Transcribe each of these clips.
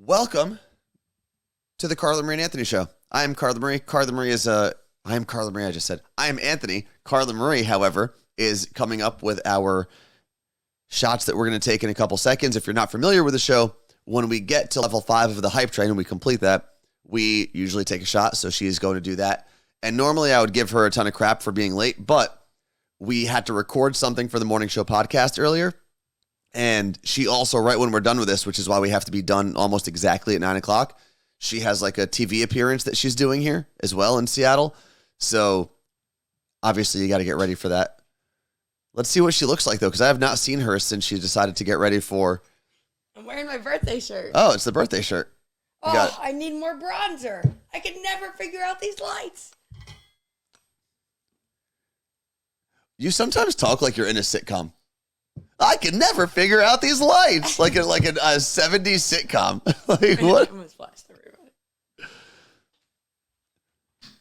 Welcome to the Carla Marie and Anthony Show. I am Carla Marie. I am Carla Marie, I just said. I am Anthony. Carla Marie, however, is coming up with our shots that we're going to take in a couple seconds. If you're not familiar with the show, when we get to level 5 of the hype train and we complete that, we usually take a shot, so she's going to do that. And normally I would give her a ton of crap for being late, but we had to record something for the morning show podcast earlier. And she also, right when we're done with this, which is why we have to be done almost exactly at 9 o'clock, she has like a TV appearance that she's doing here as well in Seattle. So obviously you got to get ready for that. Let's see what she looks like, though, because I have not seen her since she decided to get ready for... I'm wearing my birthday shirt. Oh, it's the birthday shirt. I need more bronzer. I can never figure out these lights. You sometimes talk like you're in a sitcom. I can never figure out these lights. Like a 70s sitcom. Like, what? I'm gonna splash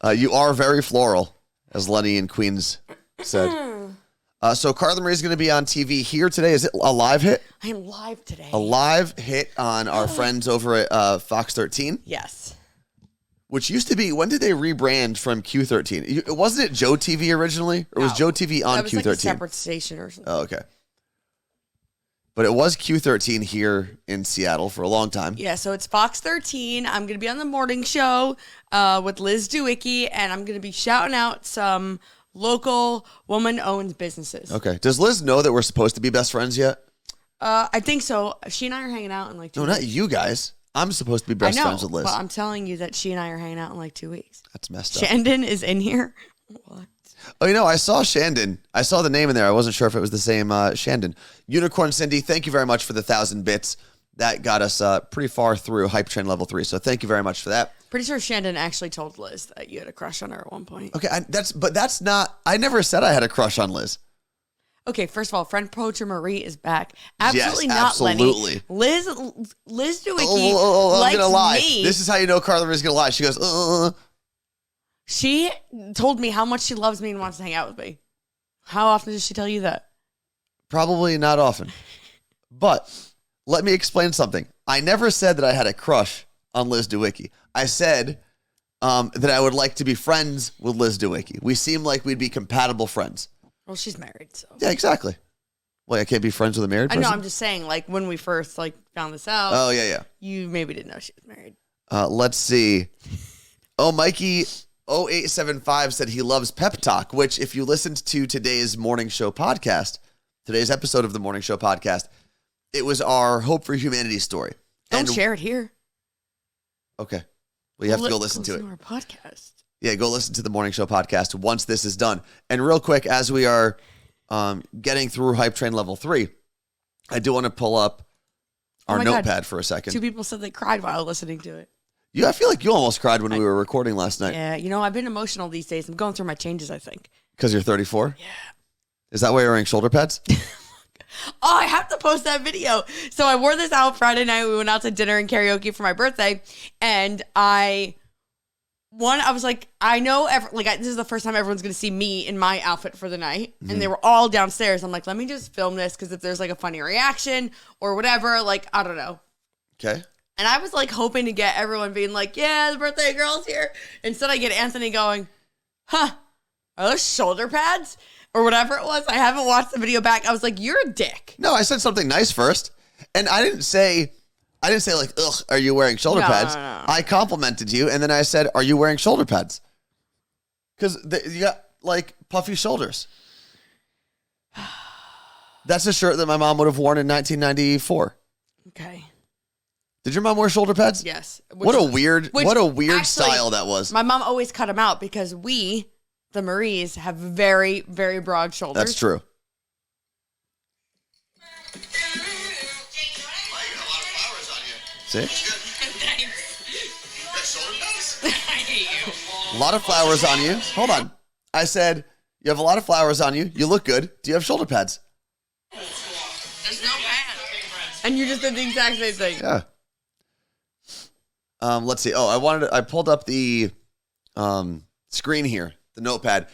everybody. You are very floral, as Lenny in Queens said. So Carla Marie is going to be on TV here today. Is it a live hit? I am live today. A live hit on our friends over at Fox 13? Yes. Which used to be, when did they rebrand from Q13? Wasn't it Joe TV originally? Or was Joe TV on Q13? That was like a separate station or something. Oh, okay. But it was Q13 here in Seattle for a long time. Yeah, so it's Fox 13. I'm going to be on the morning show with Liz Dewicki, and I'm going to be shouting out some local woman-owned businesses. Okay. Does Liz know that we're supposed to be best friends yet? I think so. She and I are hanging out in like 2 weeks. No, not you guys. I'm supposed to be best friends with Liz. But I'm telling you that she and I are hanging out in like 2 weeks. That's messed up. Shandon is in here. What? Oh, I saw Shandon. I saw the name in there. I wasn't sure if it was the same Shandon. Unicorn Cindy, thank you very much for the 1,000 bits. That got us pretty far through Hype Train Level 3, so thank you very much for that. Pretty sure Shandon actually told Liz that you had a crush on her at one point. Okay, that's not... I never said I had a crush on Liz. Okay, first of all, friend poacher Marie is back. Absolutely yes, not, absolutely. Lenny. Liz Dewicki likes I'm gonna lie. me. This is how you know Carla Marie's gonna lie. She goes, She told me how much she loves me and wants to hang out with me. How often does she tell you that? Probably not often. But let me explain something. I never said that I had a crush on Liz Dewicki. I said that I would like to be friends with Liz Dewicki. We seem like we'd be compatible friends. Well, she's married, so. Yeah, exactly. Well, I can't be friends with a married person? I know, I'm just saying, like, when we first, found this out. Oh, yeah. You maybe didn't know she was married. Let's see. Oh, Mikey 0875 said he loves pep talk, which if you listened to today's morning show podcast, today's episode of the morning show podcast, it was our Hope for Humanity story. Don't share it here. Okay. Well, you have to go listen to it. Our podcast. Yeah, go listen to the morning show podcast once this is done. And real quick, as we are getting through Hype Train Level 3, I do want to pull up our notepad for a second. 2 people said they cried while listening to it. Yeah, I feel like you almost cried when we were recording last night. Yeah, I've been emotional these days. I'm going through my changes, I think. Because you're 34? Yeah. Is that why you're wearing shoulder pads? Oh, I have to post that video. So I wore this out Friday night. We went out to dinner and karaoke for my birthday. And I was like, I know, this is the first time everyone's going to see me in my outfit for the night. Mm-hmm. And they were all downstairs. I'm like, let me just film this because if there's a funny reaction or whatever, I don't know. Okay. And I was hoping to get everyone being like, yeah, the birthday girl's here. Instead, I get Anthony going, are those shoulder pads? Or whatever it was. I haven't watched the video back. I was like, you're a dick. No, I said something nice first. And I didn't say ugh, are you wearing shoulder pads? No. I complimented you. And then I said, are you wearing shoulder pads? Because you got puffy shoulders. That's a shirt that my mom would have worn in 1994. Okay. Did your mom wear shoulder pads? Yes. What a weird style that was. My mom always cut them out because the Maries, have very, very broad shoulders. That's true. See? A lot of flowers on you. Hold on. I said, you have a lot of flowers on you. You look good. Do you have shoulder pads? There's no pad. And you just did the exact same thing. Yeah. Let's see. Oh, I pulled up the screen here, the notepad.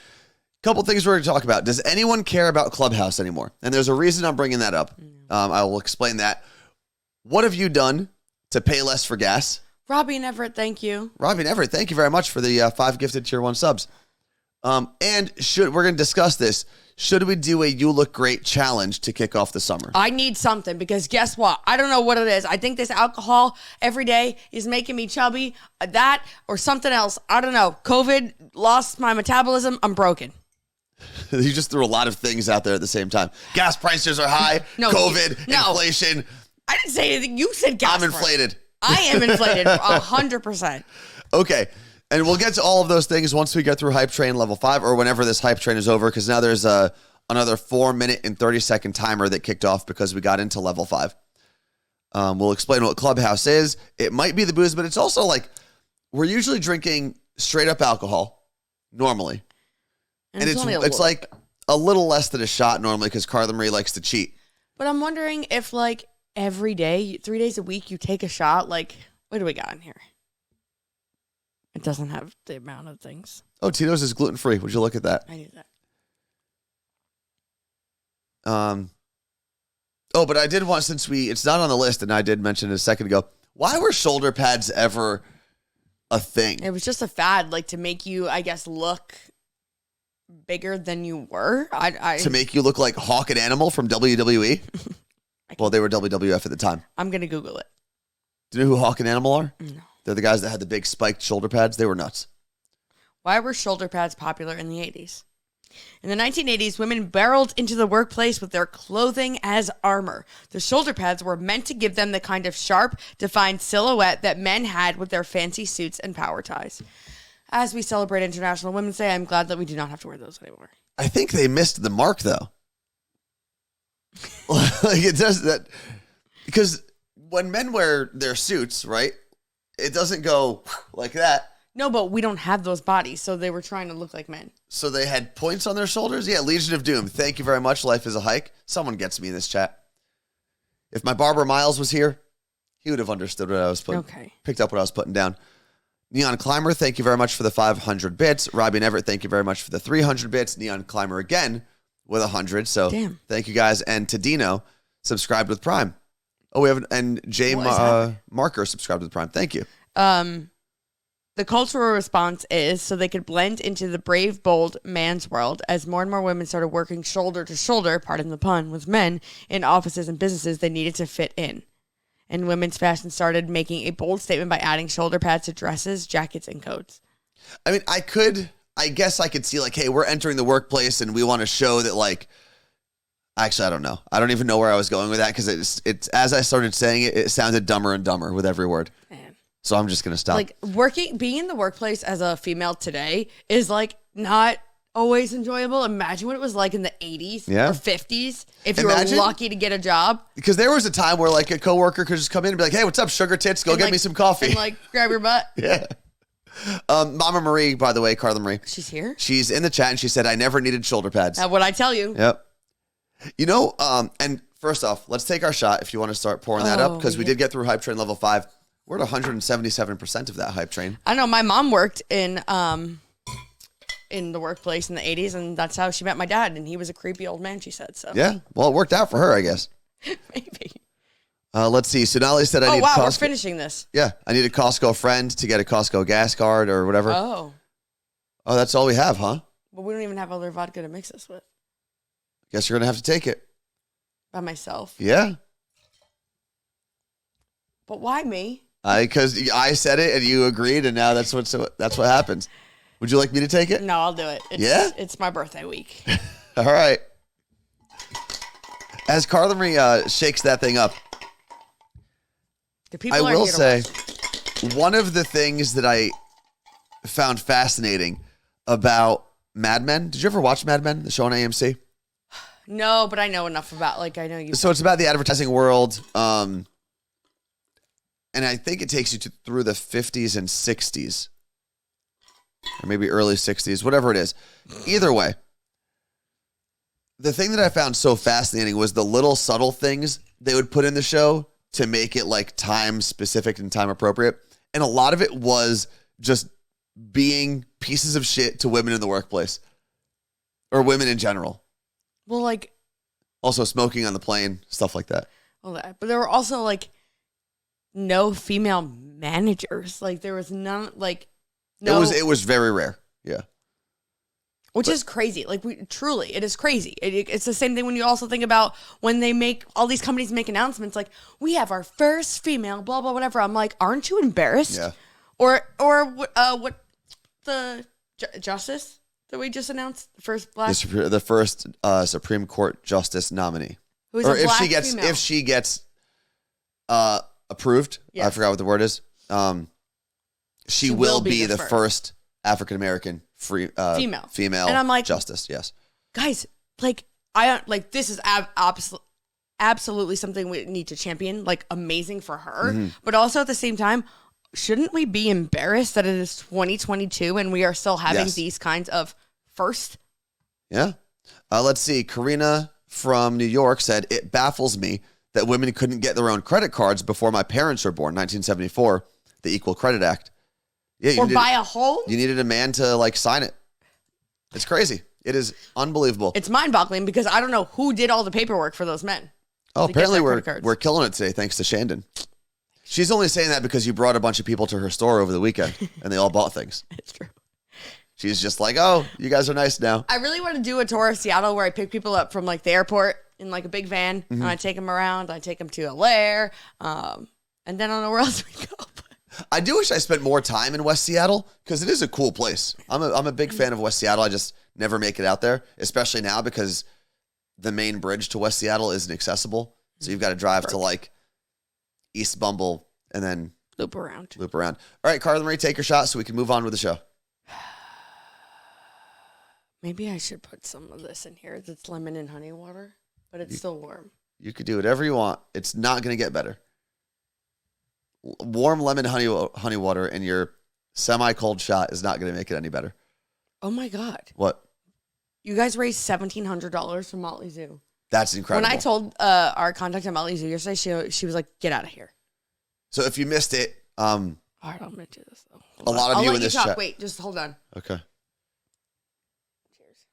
Couple things we're going to talk about. Does anyone care about Clubhouse anymore? And there's a reason I'm bringing that up. I will explain that. What have you done to pay less for gas. Robbie and Everett, thank you. Robbie and Everett, thank you very much for the 5 gifted tier 1 subs. And we're going to discuss this. Should we do a You Look Great challenge to kick off the summer? I need something because guess what? I don't know what it is. I think this alcohol every day is making me chubby. That or something else. I don't know. COVID lost my metabolism. I'm broken. You just threw a lot of things out there at the same time. Gas prices are high. No, COVID, no. inflation. I didn't say anything. You said gas. I'm inflated. I am inflated 100%. Okay. And we'll get to all of those things once we get through Hype Train level 5 or whenever this Hype Train is over, because now there's another 4-minute and 30-second timer that kicked off because we got into level 5. We'll explain what Clubhouse is. It might be the booze, but it's also like we're usually drinking straight up alcohol normally. And it's like a little less than a shot normally because Carla Marie likes to cheat. But I'm wondering if like every day, 3 days a week, you take a shot. Like, what do we got in here? It doesn't have the amount of things. Oh, Tito's is gluten-free. Would you look at that? I knew that. Oh, but I did want, since it's not on the list, and I did mention it a second ago, why were shoulder pads ever a thing? It was just a fad, like to make you, I guess, look bigger than you were. To make you look like Hawk and Animal from WWE? Well, they were WWF at the time. I'm going to Google it. Do you know who Hawk and Animal are? No. They're the guys that had the big spiked shoulder pads. They were nuts. Why were shoulder pads popular in the 80s? In the 1980s, women barreled into the workplace with their clothing as armor. The shoulder pads were meant to give them the kind of sharp, defined silhouette that men had with their fancy suits and power ties. As we celebrate International Women's Day, I'm glad that we do not have to wear those anymore. I think they missed the mark, though. Like it does that because when men wear their suits, right? It doesn't go like that. No, but we don't have those bodies, so they were trying to look like men. So they had points on their shoulders? Yeah, Legion of Doom. Thank you very much. Life is a hike. Someone gets me in this chat. If my barber Miles was here, he would have understood what I was putting. Okay. Picked up what I was putting down. Neon Climber, thank you very much for the 500 bits. Robbie and Everett, thank you very much for the 300 bits. Neon Climber again with 100. So damn. Thank you guys. And Tadino subscribed with Prime. Oh, we have and Jay Marker subscribed with Prime. Thank you. The cultural response is so they could blend into the brave, bold man's world. As more and more women started working shoulder to shoulder, pardon the pun, with men in offices and businesses, they needed to fit in. And women's fashion started making a bold statement by adding shoulder pads to dresses, jackets, and coats. I mean, I guess I could see like, hey, we're entering the workplace and we want to show that like, actually, I don't know. I don't even know where I was going with that because it's as I started saying it, it sounded dumber and dumber with every word. Man. So I'm just going to stop. Like being in the workplace as a female today is like not always enjoyable. Imagine what it was like in the 80s or 50s if you were lucky to get a job. Because there was a time where like a coworker could just come in and be like, hey, what's up, sugar tits? Go get me some coffee. And like grab your butt. Yeah. Mama Marie, by the way, Carla Marie. She's here? She's in the chat and she said, I never needed shoulder pads. What'd I tell you? Yep. You know, and first off, let's take our shot if you want to start pouring that up because we did get through Hype Train level 5. We're at 177% of that Hype Train. I know my mom worked in the workplace in the 80s, and that's how she met my dad, and he was a creepy old man, she said. So yeah, well, it worked out for her, I guess. Maybe. Let's see. Sonali said I need Costco. We're finishing this. Yeah, I need a Costco friend to get a Costco gas card or whatever. Oh, that's all we have, huh? But we don't even have other vodka to mix this with. Guess you're going to have to take it. By myself. Yeah. But why me? Because I said it and you agreed, and now that's what happens. Would you like me to take it? No, I'll do it. It's my birthday week. All right. As Carla Marie shakes that thing up, I will say one of the things that I found fascinating about Mad Men. Did you ever watch Mad Men, the show on AMC? No, but I know enough about I know you. So it's about the advertising world. And I think it takes you through the 50s and 60s. Or maybe early 60s, whatever it is. Either way, the thing that I found so fascinating was the little subtle things they would put in the show to make it like time specific and time appropriate. And a lot of it was just being pieces of shit to women in the workplace. Or women in general. Well, like... Also smoking on the plane, stuff like that. Well, but there were also like... no female managers. Like there was none. Like no, It was very rare. Yeah. Which is crazy. Like truly, it is crazy. It's the same thing when you also think about when they make all these companies make announcements like we have our first female, blah blah whatever. I'm like, aren't you embarrassed? Yeah. Or what the justice that we just announced, the first black, The first Supreme Court justice nominee, who's or a black if she gets approved, Yes. I forgot what the word is. She will be the first African American female, and I'm like, justice. Yes, guys, like this is absolutely something we need to champion. Like amazing for her, but also at the same time, shouldn't we be embarrassed that it is 2022 and we are still having these kinds of first? Yeah. Let's see. Karina from New York said, it baffles me that women couldn't get their own credit cards before my parents were born, 1974, the Equal Credit Act. Yeah, or buy a home? You needed a man to like sign it. It's crazy. It is unbelievable. It's mind-boggling because I don't know who did all the paperwork for those men. Oh, apparently we're killing it today thanks to Shandon. She's only saying that because you brought a bunch of people to her store over the weekend and they all bought things. It's true. She's just like, oh, you guys are nice now. I really want to do a tour of Seattle where I pick people up from like the airport in like a big van and I take them around. I take them to a lair. And then I don't know where else we go. I do wish I spent more time in West Seattle because it is a cool place. I'm a big fan of West Seattle. I just never make it out there, especially now because the main bridge to West Seattle isn't accessible. So you've got to drive to like East Bumble and then loop around. All right, Carla Marie, take your shot so we can move on with the show. Maybe I should put some of this in here. It's lemon and honey water, but it's still warm. You could do whatever you want. It's not going to get better. Warm lemon honey water in your semi-cold shot is not going to make it any better. Oh my God. What? You guys raised $1,700 from Motley Zoo. That's incredible. When I told our contact at Motley Zoo yesterday, she was like, get out of here. So if you missed it, all right, I'm going to do this though. A lot of you in this chat. Wait, just hold on. Okay. Cheers.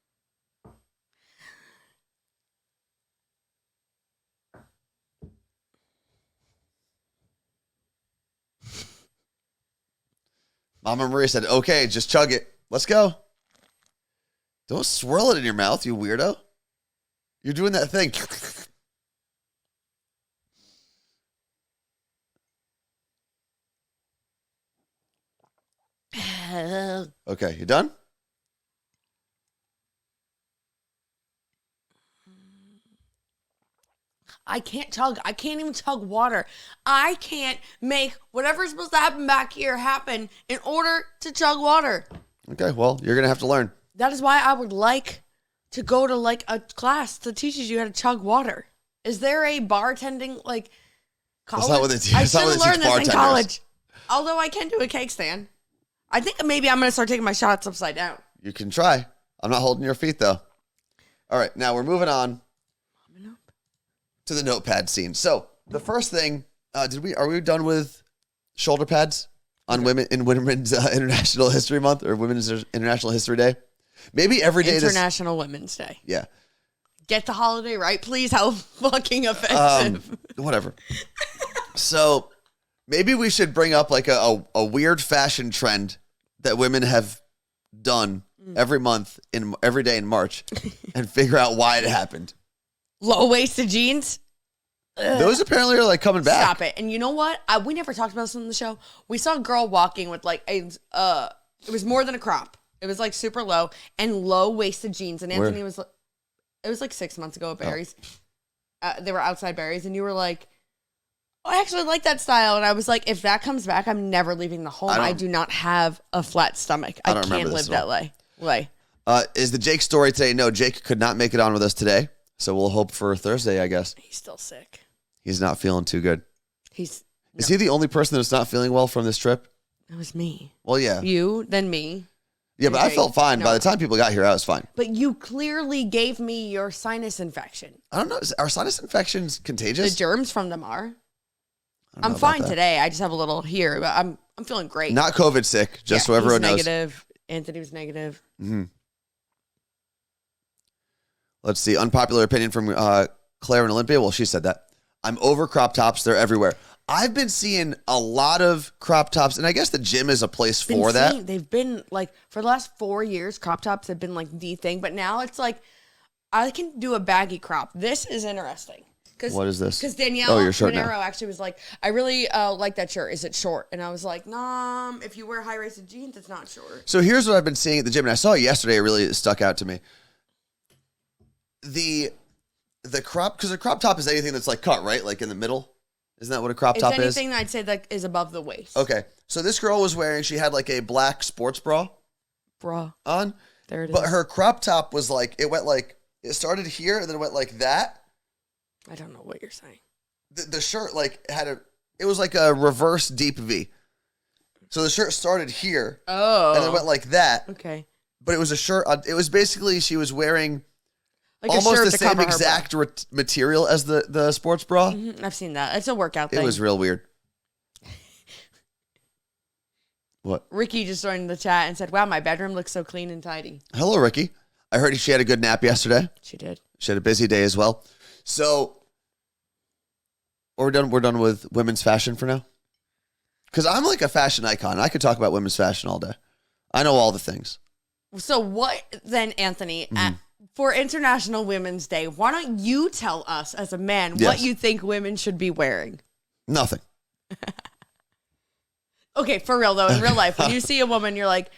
Mama Maria said, okay, just chug it. Let's go. Don't swirl it in your mouth, you weirdo. You're doing that thing. Okay, you done? I can't chug. I can't even chug water. I can't make whatever's supposed to happen back here happen in order to chug water. Okay, well, you're going to have to learn. That is why I would like to go to like a class that teaches you how to chug water. Is there a bartending like college? That's not what they teach. I should have learned this in bartenders. college. Although I can do a cake stand. I think maybe I'm going to start taking my shots upside down. You can try. I'm not holding your feet, though. All right, now we're moving on to the notepad scene. So the first thing, are we done with shoulder pads on women's International History Month or Women's International History Day? Maybe every day. International Women's Day. Yeah. Get the holiday right, please. How fucking offensive. Whatever. So maybe we should bring up like a weird fashion trend that women have done every month every day in March and figure out why it happened. Low-waisted jeans. Ugh. Those apparently are like coming back. Stop it. And you know what? We never talked about this on the show. We saw a girl walking with like it was more than a crop. It was like super low and low-waisted jeans. And Anthony it was like 6 months ago at Barry's. They were outside Barry's and you were like, oh, I actually like that style. And I was like, if that comes back, I'm never leaving the home. I do not have a flat stomach. I can't live that way. Is the Jake story today? No, Jake could not make it on with us today. So we'll hope for Thursday, I guess. He's still sick. He's not feeling too good. Is he the only person that's not feeling well from this trip? It was me. Well, yeah. You, then me. Yeah, but Jake. I felt fine. No. By the time people got here, I was fine. But you clearly gave me your sinus infection. I don't know. Are sinus infections contagious? The germs from them are. I'm fine today. I just have a little here, but I'm feeling great. Not COVID sick, just so everyone knows. Negative. Anthony was negative. Mm-hmm. Let's see. Unpopular opinion from Claire and Olympia. Well, she said that. I'm over crop tops. They're everywhere. I've been seeing a lot of crop tops, and I guess the gym is a place for that. They've been like, for the last 4 years, crop tops have been like the thing, but now it's like, I can do a baggy crop. This is interesting. What is this? Because Danielle your shirt Monero now. actually was like, I really like that shirt. Is it short? And I was like, nah, if you wear high-waisted jeans, it's not short. So here's what I've been seeing at the gym, and I saw it yesterday. It really stuck out to me. The crop, because a crop top is anything that's like cut, right? Like in the middle. Isn't that what a crop top is? It's anything I'd say that is above the waist. Okay. So this girl was wearing, she had like a black sports bra on. There it is. But her crop top was like, it started here and then it went like that. I don't know what you're saying. The shirt like it was like a reverse deep V. So the shirt started here. Oh. And then it went like that. Okay. But it was a shirt, it was basically, she was wearing Like almost the same exact material as the sports bra. Mm-hmm. I've seen that. It's a workout thing. It was real weird. What? Ricky just joined the chat and said, wow, my bedroom looks so clean and tidy. Hello, Ricky. I heard she had a good nap yesterday. She did. She had a busy day as well. So, we're done with women's fashion for now? Because I'm like a fashion icon. I could talk about women's fashion all day. I know all the things. So what then, Anthony, for International Women's Day, why don't you tell us as a man what you think women should be wearing? Nothing. Okay, for real though, in real life, when you see a woman, you're like,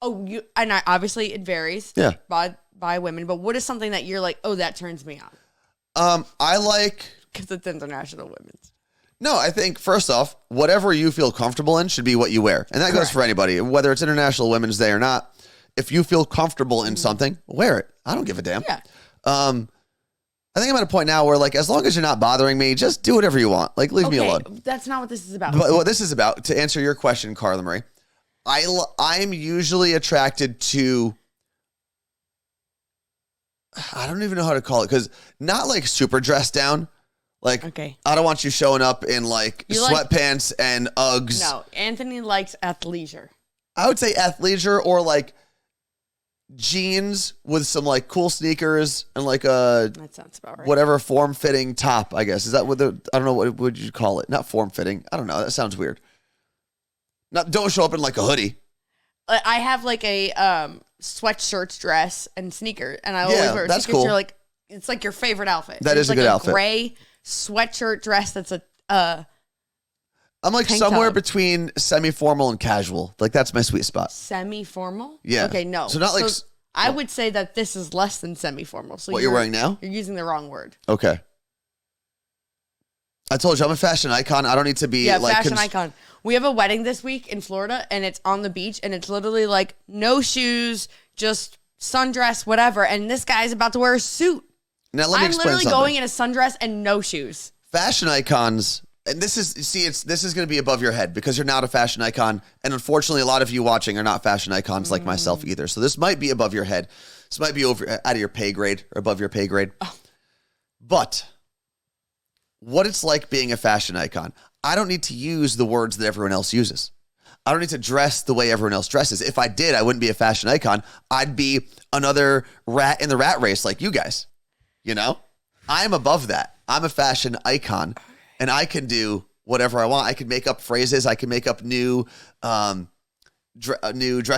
oh, obviously it varies by women, but what is something that you're like, oh, that turns me on? I like... Because it's International Women's. No, I think, first off, whatever you feel comfortable in should be what you wear. And that goes for anybody, whether it's International Women's Day or not. If you feel comfortable in something, wear it. I don't give a damn. Yeah. I think I'm at a point now where, like, as long as you're not bothering me, just do whatever you want. Like, leave me alone. That's not what this is about. But what this is about, to answer your question, Carla Marie, I'm usually attracted to, I don't even know how to call it, because not like super dressed down. Like, I don't want you showing up in like sweatpants and Uggs. No, Anthony likes athleisure. I would say athleisure or like jeans with some like cool sneakers and like a that sounds about right. Whatever form-fitting top, I guess. Is that what I don't know, what would you call it? Not form-fitting. I don't know. That sounds weird. Don't show up in like a hoodie. I have like a sweatshirt dress and sneaker, and I always wear that's sneakers. cool. You're like, it's like your favorite outfit. That is a good outfit. Gray sweatshirt dress that's I'm like somewhere between semi-formal and casual. Like that's my sweet spot. Semi-formal? Yeah. Okay, no. So not like... I would say that this is less than semi-formal. So what you're wearing now? You're using the wrong word. Okay. I told you, I'm a fashion icon. I don't need to be like... fashion icon. We have a wedding this week in Florida, and it's on the beach, and it's literally like no shoes, just sundress, whatever. And this guy's about to wear a suit. Now let me explain something. I'm literally going in a sundress and no shoes. Fashion icons... And this is going to be above your head because you're not a fashion icon. And unfortunately, a lot of you watching are not fashion icons like myself either. So this might be above your head. This might be out of your pay grade or above your pay grade. Oh. But what it's like being a fashion icon, I don't need to use the words that everyone else uses. I don't need to dress the way everyone else dresses. If I did, I wouldn't be a fashion icon. I'd be another rat in the rat race like you guys. You know? I'm above that. I'm a fashion icon. And I can do whatever I want. I can make up phrases. I can make up new dress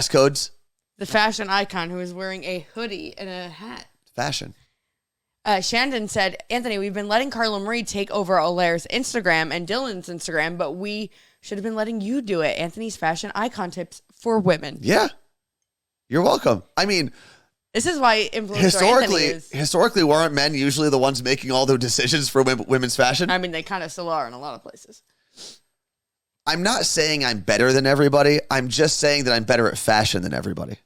codes. The fashion icon who is wearing a hoodie and a hat. Fashion. Shandon said, Anthony, we've been letting Carla Marie take over Olair's Instagram and Dylan's Instagram, but we should have been letting you do it. Anthony's fashion icon tips for women. Yeah. You're welcome. I mean... This is why historically, weren't men usually the ones making all the decisions for women's fashion? I mean, they kind of still are in a lot of places. I'm not saying I'm better than everybody. I'm just saying that I'm better at fashion than everybody.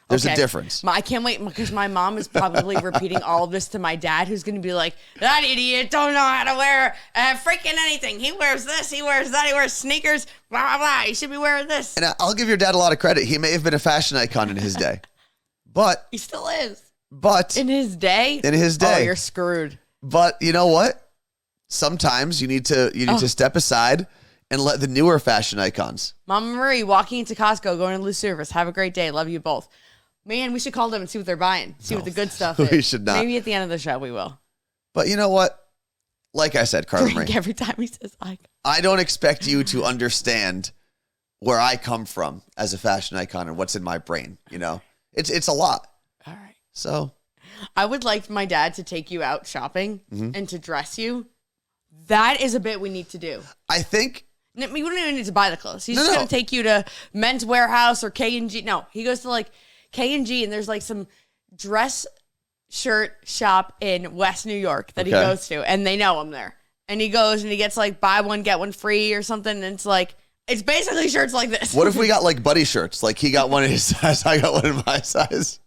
There's a difference. I can't wait because my mom is probably repeating all of this to my dad, who's going to be like, that idiot don't know how to wear freaking anything. He wears this, he wears that, he wears sneakers, blah, blah, blah. He should be wearing this. And I'll give your dad a lot of credit. He may have been a fashion icon in his day. But he still is. But in his day, oh, you're screwed. But you know what? Sometimes you need to step aside and let the newer fashion icons. Mama Marie walking into Costco, going to Loose Service. Have a great day. Love you both. Man, we should call them and see what they're buying. See what the good stuff is. We should not. Maybe at the end of the show we will. But you know what? Like I said, Carla Marie. Every time he says icon. I don't expect you to understand where I come from as a fashion icon and what's in my brain. You know, it's a lot. All right. So I would like my dad to take you out shopping and to dress you. That is a bit we need to do. I think We don't even need to buy the clothes. He's No, just no. going to take you to Men's Warehouse or K&G. No, he goes to like K&G and there's like some dress shirt shop in West New York that he Okay. goes to, and they know him there. And he goes and he gets like buy one, get one free or something. And it's like, it's basically shirts like this. what if we got like buddy shirts? Like he got one in his size, I got one in my size.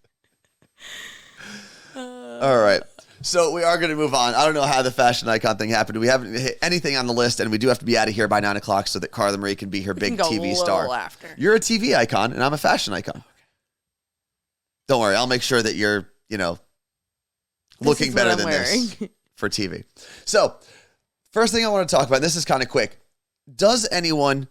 All right. So we are going to move on. I don't know how the fashion icon thing happened. We haven't hit anything on the list, and we do have to be out of here by 9 o'clock so that Carla Marie can be her big can go TV a star. little after. You're a TV icon, and I'm a fashion icon. Don't worry. I'll make sure that you're, looking is what better I'm than wearing. this for TV. So first thing I want to talk about, and this is kind of quick. Does anyone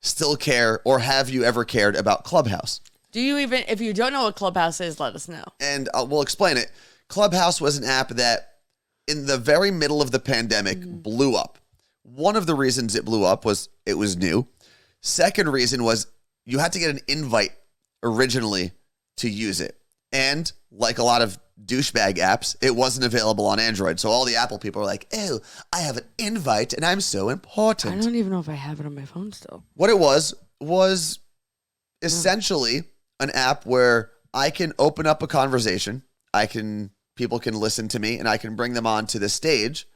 still care, or have you ever cared about Clubhouse? Do you even, if you don't know what Clubhouse is, let us know. And we'll explain it. Clubhouse was an app that in the very middle of the pandemic blew up. One of the reasons it blew up was it was new. Second reason was you had to get an invite originally to use it. And like a lot of douchebag apps, it wasn't available on Android. So all the Apple people are like, oh, I have an invite and I'm so I important. don't even know if I have it on my phone still. What it was essentially an app where I can open up a conversation. People can listen to me and I can bring them onto the stage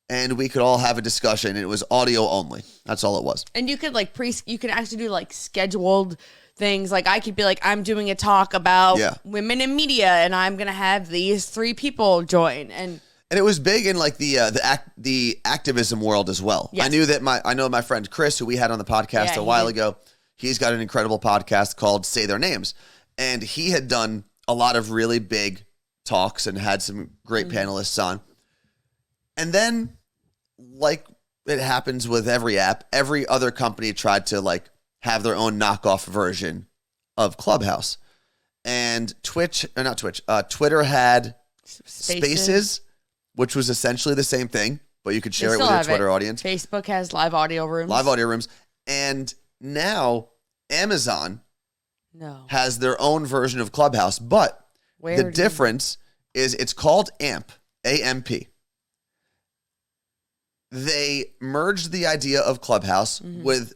and we could all have a discussion. It was audio only. That's all it was. And you could you can actually do like scheduled things. Like I could be like, I'm doing a talk about women in media and I'm going to have these 3 people join. And it was big in like the activism world as well. Yes. I know my friend Chris, who we had on the podcast a while ago, he's got an incredible podcast called Say Their Names. And he had done a lot of really big talks and had some great panelists on. And then, like it happens with every app, every other company tried to like have their own knockoff version of Clubhouse. And Twitter had Spaces, which was essentially the same thing, but you could share it with your Twitter audience. Facebook has live audio rooms. And now Amazon has their own version of Clubhouse, but the difference is it's called AMP, A-M-P. They merged the idea of Clubhouse with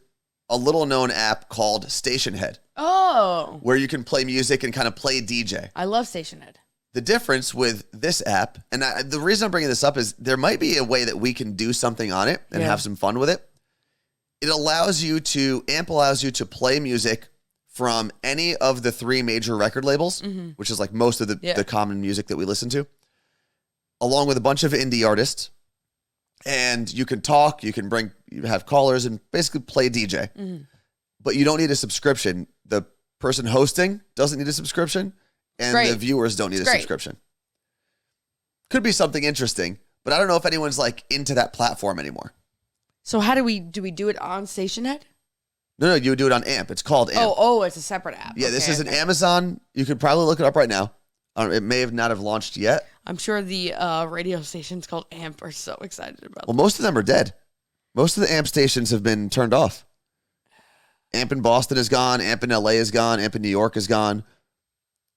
a little known app called Station Head. Oh. Where you can play music and kind of play DJ. I love Station Head. The difference with this app, and the reason I'm bringing this up is there might be a way that we can do something on it and have some fun with it. AMP allows you to play music from any of the 3 major record labels, which is like most of the common music that we listen to, along with a bunch of indie artists. And you can talk, you have callers and basically play DJ. But you don't need a subscription. The person hosting doesn't need a subscription, and the viewers don't need a subscription. Could be something interesting, but I don't know if anyone's like into that platform anymore. So how do we do it on Station Head? No, you would do it on AMP. It's called AMP. Oh, it's a separate app. Yeah, this is an Amazon. You could probably look it up right now. It may not have launched yet. I'm sure the radio stations called AMP are so excited about Well, most of them are dead. Most of the AMP stations have been turned off. AMP in Boston is gone. AMP in LA is gone. AMP in New York is gone.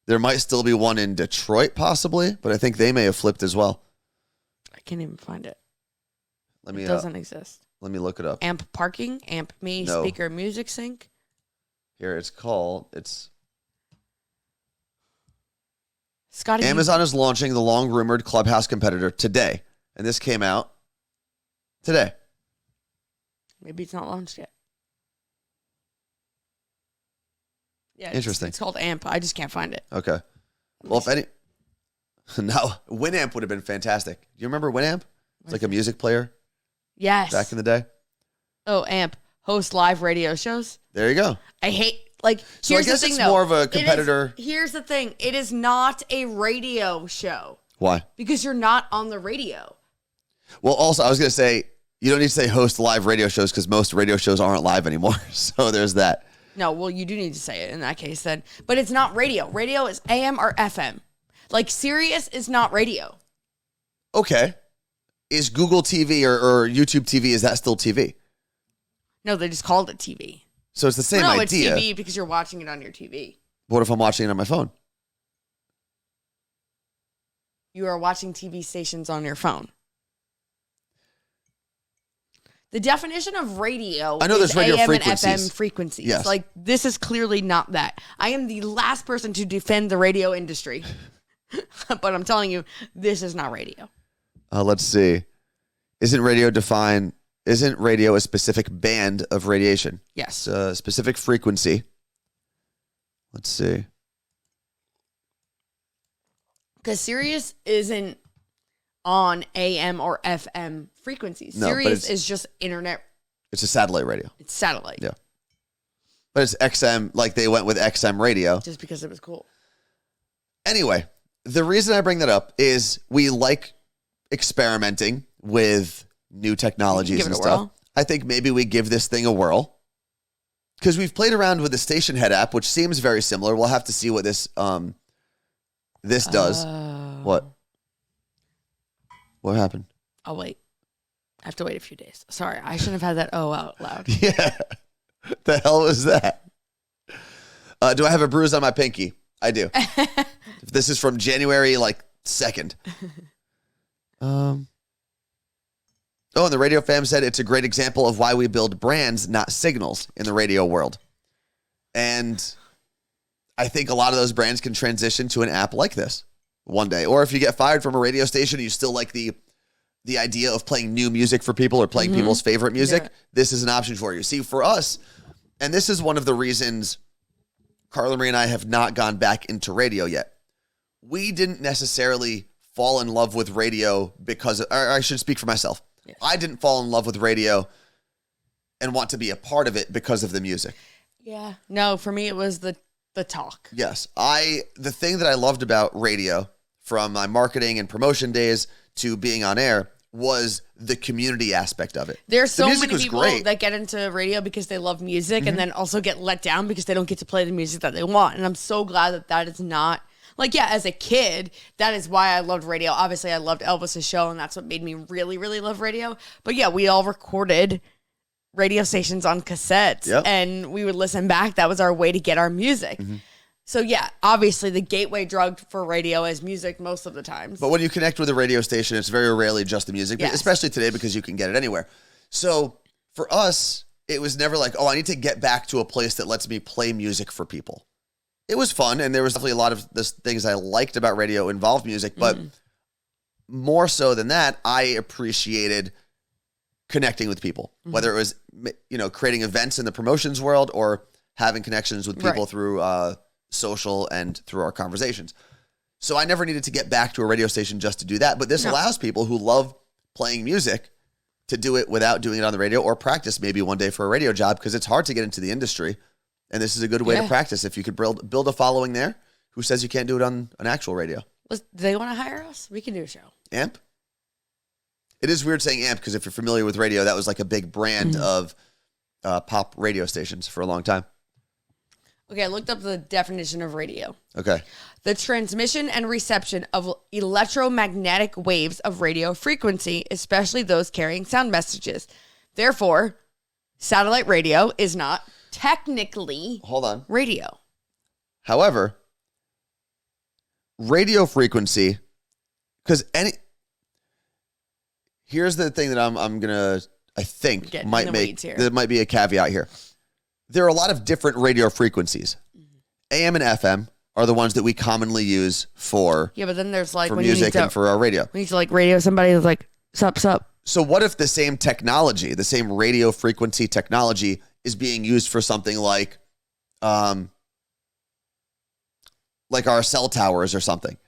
There might still be one in Detroit, possibly, but I think they may have flipped as well. I can't even find it. It doesn't exist. Let me look it up. AMP Parking, AMP Me, No. Speaker Music Sync. Here, it's Scotty. Amazon is launching the long-rumored Clubhouse competitor today, and this came out today. Maybe it's not launched yet. Yeah, Interesting. It's called AMP. I just can't find it. Okay. Well, if any... No, Winamp would have been fantastic. Do you remember Winamp? It's like a music player Yes. back in the day. Oh, AMP. Host live radio shows. There you go. I hate, So I guess it's more of a competitor. Here's the thing. It is not a radio show. Why? Because you're not on the radio. Well, also, I was going to say, you don't need to say host live radio shows because most radio shows aren't live anymore. So there's that. No, well, you do need to say it in that case then. But it's not radio. Radio is AM or FM. Like, Sirius is not radio. Okay. is Google TV or YouTube TV, is that still TV? No, they just called it TV. So it's the same no, idea. It's TV because you're watching it on your TV. What if I'm watching it on my phone? You are watching TV stations on your phone. The definition of radio I know is there's radio AM frequencies. and FM frequencies. Yes. Like, this is clearly not that. I am the last person to defend the radio industry. But I'm telling you, this is not radio. Let's see. Isn't radio a specific band of radiation? Yes. It's a specific frequency. Let's see. Because Sirius isn't on AM or FM frequencies. No, but Sirius is just internet. It's a satellite radio. It's satellite. Yeah. But it's XM, like they went with XM radio. Just because it was cool. Anyway, the reason I bring that up is we like experimenting with new technologies Give it and a stuff. whirl. I think maybe we give this thing a whirl. Because we've played around with the Station Head app, which seems very similar. We'll have to see what this does. What? What happened? I'll wait. I have to wait a few days. Sorry, I shouldn't have had that out loud. Yeah. The hell was that? Do I have a bruise on my pinky? I do. This is from January 2nd. Oh, and the radio fam said it's a great example of why we build brands, not signals, in the radio world. And I think a lot of those brands can transition to an app like this one day. Or if you get fired from a radio station and you still like the idea of playing new music for people or playing people's favorite music, this is an option for you. See, for us, and this is one of the reasons Carla Marie and I have not gone back into radio yet. We didn't necessarily fall in love with radio because, or I should speak for myself. Yes. I didn't fall in love with radio and want to be a part of it because of the music. Yeah. No, for me, it was the talk. Yes. The thing that I loved about radio from my marketing and promotion days to being on air was the community aspect of it. There's so music many people that get into radio because they love music and then also get let down because they don't get to play the music that they want. And I'm so glad that that is not, as a kid, that is why I loved radio. Obviously, I loved Elvis's show, and that's what made me really, really love radio. But yeah, we all recorded radio stations on cassettes, and we would listen back. That was our way to get our music. So yeah, obviously the gateway drug for radio is music most of the times. But when you connect with a radio station, it's very rarely just the music, especially today because you can get it anywhere. So for us, it was never like, oh, I need to get back to a place that lets me play music for people. It was fun, and there was definitely a lot of the things I liked about radio involved music, but more so than that, I appreciated connecting with people, whether it was, creating events in the promotions world or having connections with people through social and through our conversations. So I never needed to get back to a radio station just to do that. But this allows people who love playing music to do it without doing it on the radio or practice maybe one day for a radio job because it's hard to get into the industry. And this is a good way to practice. If you could build a following there, who says you can't do it on an actual radio? Do they want to hire us? We can do a show. AMP? It is weird saying AMP because if you're familiar with radio, that was like a big brand of pop radio stations for a long time. Okay, I looked up the definition of radio. Okay. The transmission and reception of electromagnetic waves of radio frequency, especially those carrying sound messages. Therefore, satellite radio is not technically radio. However, radio frequency, because here's the thing that I'm gonna, I think there might be a caveat here. There are a lot of different radio frequencies. AM and FM are the ones that we commonly use for but then there's for music and for our radio. We need to radio somebody that's like, sup. So what if the same technology, the same radio frequency technology is being used for something like our cell towers or something?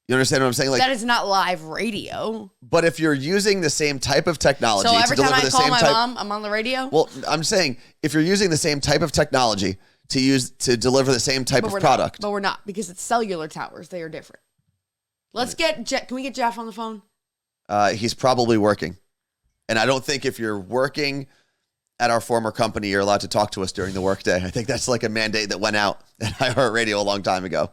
You understand what I'm saying? That is not live radio. But if you're using the same type of technology so every to deliver time I the call same my type, mom, I'm on the radio. Well, I'm saying if you're using the same type of technology to deliver the same type of product, but we're not because it's cellular towers. They are different. Let's get Jeff. Can we get Jeff on the phone? He's probably working, and I don't think if you're working at our former company, you're allowed to talk to us during the workday. I think that's like a mandate that went out at iHeartRadio a long time ago.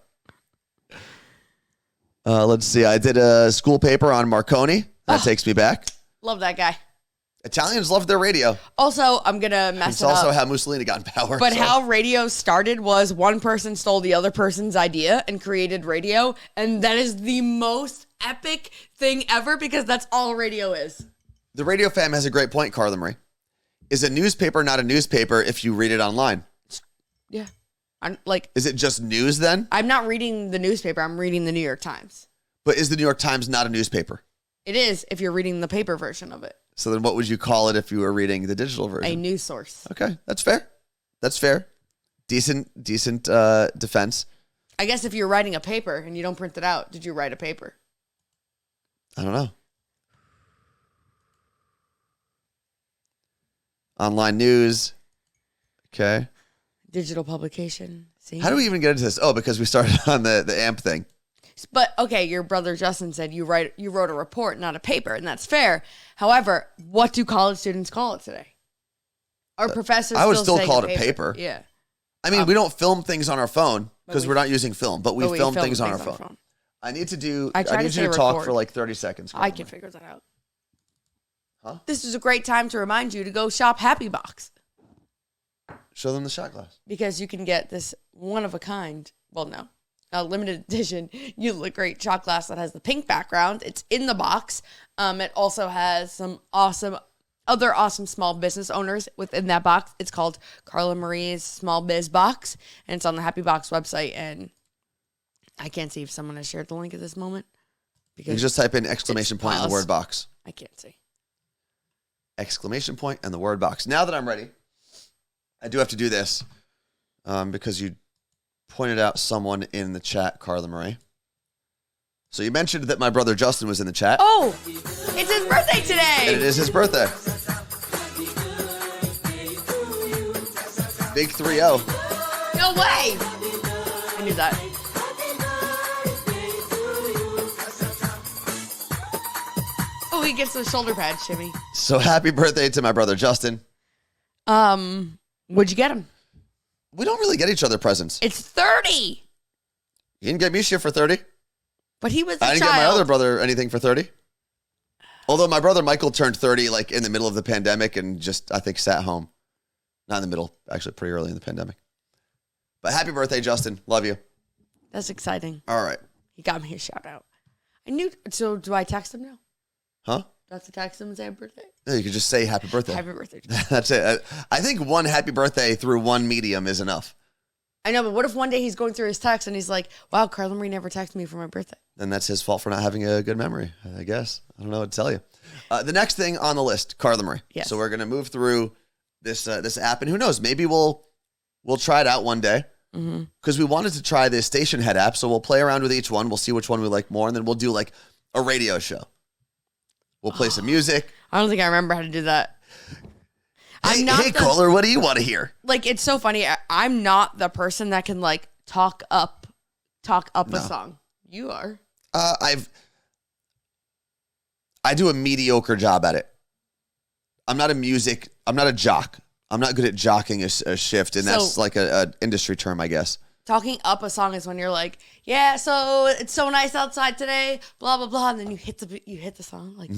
Let's see. I did a school paper on Marconi. That takes me back. Love that guy. Italians love their radio. Also, I'm going to mess It's it up. also how Mussolini got in power. But how radio started was one person stole the other person's idea and created radio. And that is the most epic thing ever because that's all radio is. The Radio Fam has a great point, Carla Marie. Is a newspaper not a newspaper if you read it online? Yeah. Is it just news then? I'm not reading the newspaper. I'm reading the New York Times. But is the New York Times not a newspaper? It is if you're reading the paper version of it. So then what would you call it if you were reading the digital version? A news source. Okay, that's fair. That's fair. Decent defense. I guess if you're writing a paper and you don't print it out, did you write a paper? I don't know. Online news. Okay. Digital publication. See? How do we even get into this? Oh, because we started on the AMP thing. But okay, your brother Justin said you wrote a report, not a paper, and that's fair. However, what do college students call it today? Our professors I would still say call it a paper. Yeah. I mean, we don't film things on our phone because we're not using film, but we film things on our phone. I need you to talk for like 30 seconds. I can figure that out. Huh? This is a great time to remind you to go shop Happy Box. Show them the shot glass. Because you can get this one of a kind, well, no, a limited edition, you look great shot glass that has the pink background. It's in the box. It also has some other awesome small business owners within that box. It's called Carla Marie's Small Biz Box, and it's on the Happy Box website. And I can't see if someone has shared the link at this moment. Because you just type in exclamation point in the word box. I can't see. Exclamation point and the word box. Now that I'm ready, I do have to do this because you pointed out someone in the chat, Carla Marie. So you mentioned that my brother Justin was in the chat. Oh, it's his birthday today. And it is his birthday. Big 3-0. No way. I knew that. Oh, he gets the shoulder pad shimmy. So happy birthday to my brother Justin. What'd you get him? We don't really get each other presents. It's 30. You didn't get me shit for 30. But he was a I didn't child. get my other brother anything for 30. Although my brother Michael turned 30 like in the middle of the pandemic and just, I think, sat home. Not in the middle, actually pretty early in the pandemic. But happy birthday, Justin. Love you. That's exciting. All right. He got me a shout out. I knew. So do I text him now? Huh? Do I have to text him and say happy birthday? No, you could just say happy birthday. Happy birthday. That's it. I think one happy birthday through one medium is enough. I know, but what if one day he's going through his text and he's like, wow, Carla Marie never texted me for my birthday. Then that's his fault for not having a good memory, I guess. I don't know what to tell you. The next thing on the list, Carla Marie. Yes. So we're going to move through this app, and who knows, maybe we'll try it out one day. Because we wanted to try the station head app, so we'll play around with each one. We'll see which one we like more, and then we'll do like a radio show. We'll play some music. I don't think I remember how to do that. Hey, caller, what do you want to hear? Like, it's so funny. I'm not the person that can like talk up a song. You are. I do a mediocre job at it. I'm not a jock. I'm not good at jocking a shift, and that's like a industry term, I guess. Talking up a song is when you're like, yeah, so it's so nice outside today, blah blah blah, and then you hit the song like,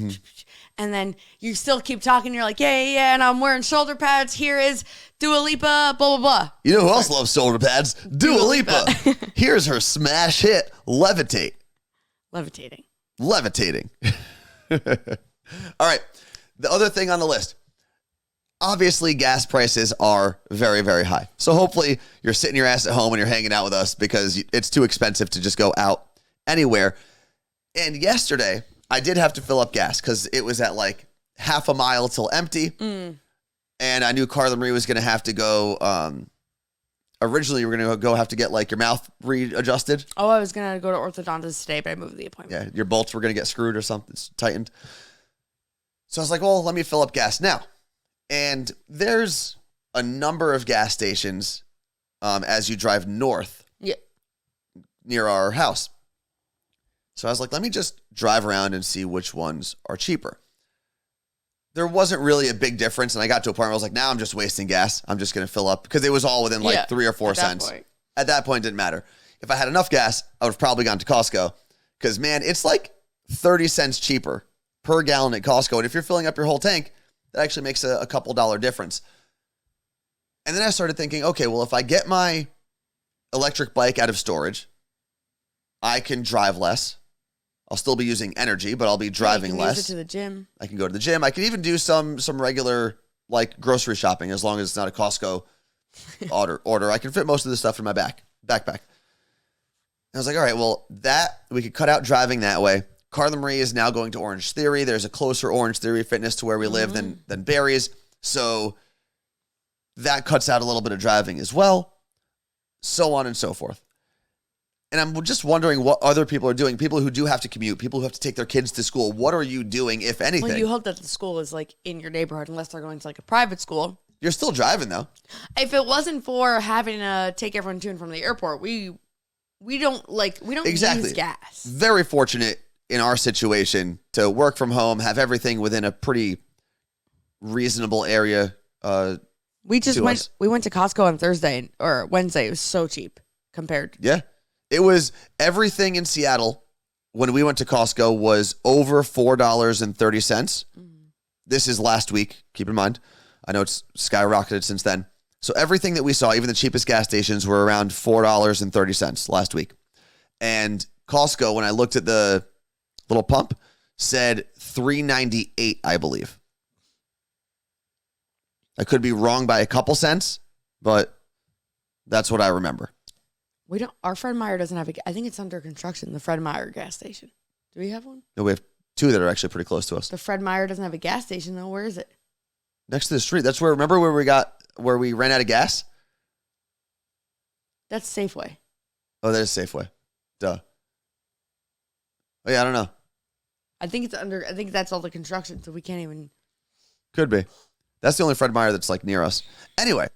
and then you still keep talking. You're like, yeah, and I'm wearing shoulder pads. Here is Dua Lipa, blah blah blah. You know who else loves shoulder pads? Dua Lipa. Here's her smash hit, "Levitate." Levitating. All right, the other thing on the list. Obviously, gas prices are very, very high. So hopefully you're sitting your ass at home and you're hanging out with us because it's too expensive to just go out anywhere. And yesterday, I did have to fill up gas because it was at like half a mile till empty. And I knew Carla Marie was going to have to go. Originally, you were going to have to get like your mouth readjusted. Oh, I was going to go to orthodontist today, but I moved the appointment. Yeah, your bolts were going to get screwed or something, tightened. So I was like, well, let me fill up gas now. And there's a number of gas stations as you drive north near our house. So I was like, let me just drive around and see which ones are cheaper. There wasn't really a big difference. And I got to a point where I was like, now I'm just wasting gas. I'm just going to fill up because it was all within like 3 or 4 cents. At that point, it didn't matter. If I had enough gas, I would have probably gone to Costco Because, man, it's like 30 cents cheaper per gallon at Costco. And if you're filling up your whole tank, that actually makes a couple dollar difference. And then I started thinking, okay, well, if I get my electric bike out of storage, I can drive less. I'll still be using energy, but I'll be driving less. Use it to the gym. I can go to the gym. I can even do some regular like grocery shopping as long as it's not a Costco order. I can fit most of the stuff in my backpack. I was like, all right, well, that we could cut out driving that way. Carla Marie is now going to Orange Theory. There's a closer Orange Theory Fitness to where we live than Barry's. So that cuts out a little bit of driving as well. So on and so forth. And I'm just wondering what other people are doing. People who do have to commute, people who have to take their kids to school. What are you doing, if anything? Well, you hope that the school is like in your neighborhood, unless they're going to like a private school. You're still driving though. If it wasn't for having to take everyone to and from the airport, we don't exactly. use gas. Very fortunate in our situation to work from home, have everything within a pretty reasonable area. We went to Costco on Thursday or Wednesday. It was so cheap compared. Yeah. It was everything in Seattle when we went to Costco was over $4.30. This is last week. Keep in mind. I know it's skyrocketed since then. So everything that we saw, even the cheapest gas stations, were around $4.30 last week. And Costco, when I looked at the little pump, said $3.98, I believe. I could be wrong by a couple cents, but that's what I remember. Our Fred Meyer doesn't have I think it's under construction, the Fred Meyer gas station. Do we have one? No, we have two that are actually pretty close to us. The Fred Meyer doesn't have a gas station though. Where is it? Next to the street. That's where, remember where we ran out of gas? That's Safeway. Oh, that is Safeway. Duh. Oh yeah, I don't know. I think that's all the construction, so we can't even. Could be. That's the only Fred Meyer that's like near us. Anyway,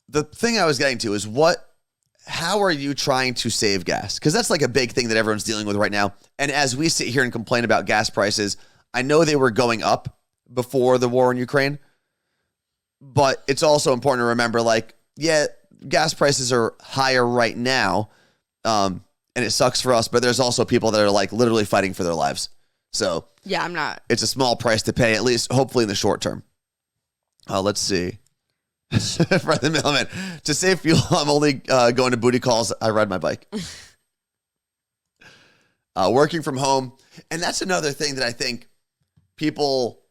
the thing I was getting to is how are you trying to save gas? Because that's like a big thing that everyone's dealing with right now. And as we sit here and complain about gas prices, I know they were going up before the war in Ukraine, but it's also important to remember, like, yeah, gas prices are higher right now, and it sucks for us, but there's also people that are like literally fighting for their lives. So yeah, I'm not. It's a small price to pay, at least hopefully in the short term. Let's see. For the mailman, to save fuel, I'm only going to booty calls. I ride my bike. Working from home. And that's another thing that I think people,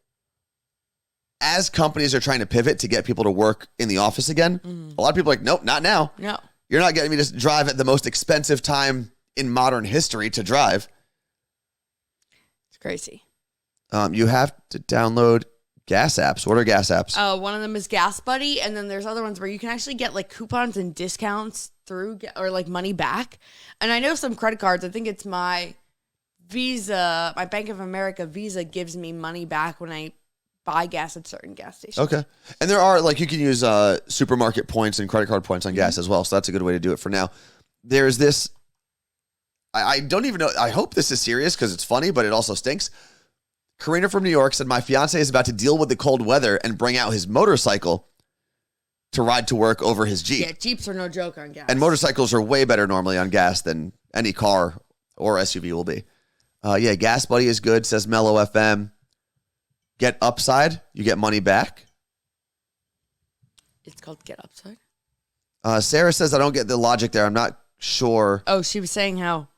as companies are trying to pivot to get people to work in the office again, a lot of people are like, nope, not now. No. You're not getting me to drive at the most expensive time in modern history to drive. It's crazy. You have to download gas apps. What are gas apps? One of them is Gas Buddy, and then there's other ones where you can actually get like coupons and discounts through or like money back. And I know some credit cards. I think it's my Visa, my Bank of America Visa gives me money back when I buy gas at certain gas stations. Okay. And there are, like, you can use supermarket points and credit card points on gas as well. So that's a good way to do it for now. There's this, I don't even know. I hope this is serious because it's funny, but it also stinks. Karina from New York said, my fiance is about to deal with the cold weather and bring out his motorcycle to ride to work over his Jeep. Yeah, Jeeps are no joke on gas. And motorcycles are way better normally on gas than any car or SUV will be. Yeah, Gas Buddy is good, says Mellow FM. Get Upside, you get money back. It's called Get Upside? Sarah says, I don't get the logic there. I'm not sure. Oh, she was saying how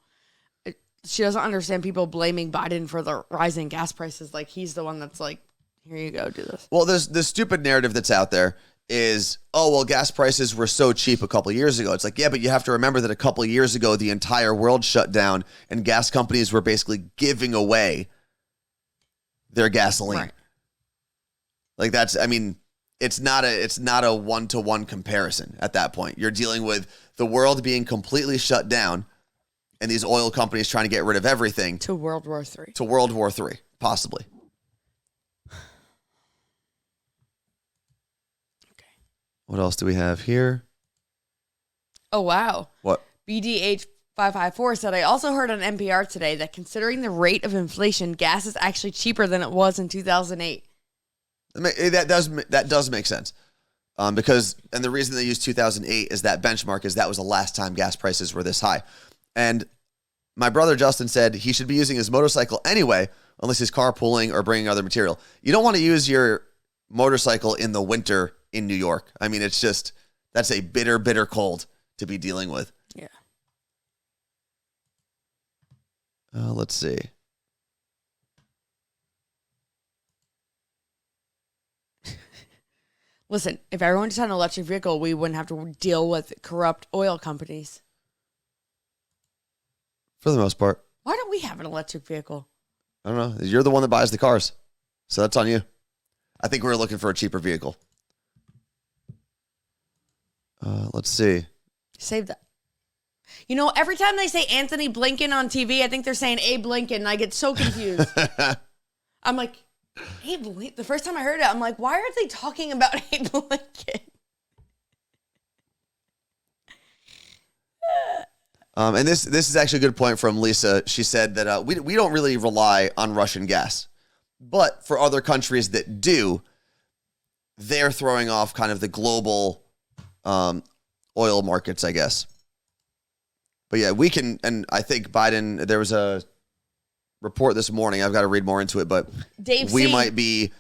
she doesn't understand people blaming Biden for the rising gas prices. Like, he's the one that's like, here you go, do this. Well, there's the stupid narrative that's out there is, oh, well, gas prices were so cheap a couple of years ago. It's like, yeah, but you have to remember that a couple of years ago, the entire world shut down and gas companies were basically giving away their gasoline. Right. Like, that's, I mean, it's not a one-to-one comparison at that point. You're dealing with the world being completely shut down and these oil companies trying to get rid of everything. To World War III. To World War III, possibly. Okay. What else do we have here? Oh, wow. What? BDH554 said, I also heard on NPR today that considering the rate of inflation, gas is actually cheaper than it was in 2008. That does make sense. Because, and the reason they use 2008 is that benchmark is that was the last time gas prices were this high. And My brother Justin said he should be using his motorcycle anyway, unless he's carpooling or bringing other material. You don't want to use your motorcycle in the winter in New York. I mean, it's just, that's a bitter, bitter cold to be dealing with. Yeah. Let's see. Listen, if everyone just had an electric vehicle, we wouldn't have to deal with corrupt oil companies. For the most part. Why don't we have an electric vehicle? I don't know. You're the one that buys the cars. So that's on you. I think we're looking for a cheaper vehicle. Let's see. Save that. You know, every time they say Anthony Blinken on TV, I think they're saying Abe Lincoln, and I get so confused. I'm like, Abe Lincoln? The first time I heard it, I'm like, why are they talking about Abe Lincoln? And this is actually a good point from Lisa. She said that we don't really rely on Russian gas. But for other countries that do, they're throwing off kind of the global oil markets, I guess. But yeah, we can, and I think Biden, there was a report this morning, I've got to read more into it, but we might be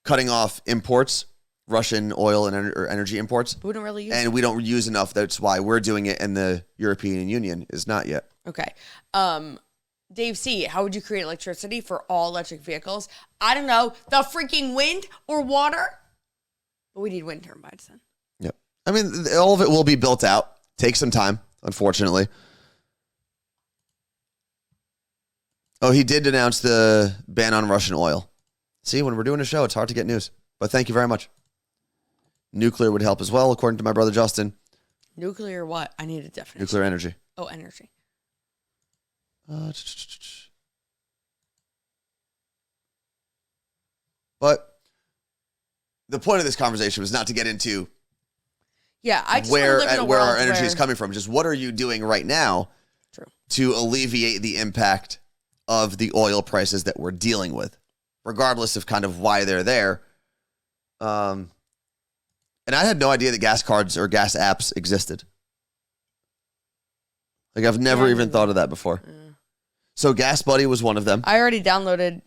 cutting off imports, Russian oil and energy imports. We don't really use and we don't use enough. That's why we're doing it, and the European Union is not yet. Okay. Dave C., how would you create electricity for all electric vehicles? I don't know. The freaking wind or water? But we need wind turbines then. Yep. I mean, all of it will be built out. Take some time, unfortunately. Oh, he did announce the ban on Russian oil. See, when we're doing a show, it's hard to get news. But thank you very much. Nuclear would help as well, according to my brother Justin. Nuclear what? I need a definition. Nuclear energy. Oh, energy. But the point of this conversation was not to get into I just where live in a where world our energy is coming from. Just what are you doing right now to alleviate the impact of the oil prices that we're dealing with, regardless of kind of why they're there. And I had no idea that gas cards or gas apps existed. Like, I've never even thought of that before. So Gas Buddy was one of them. I already downloaded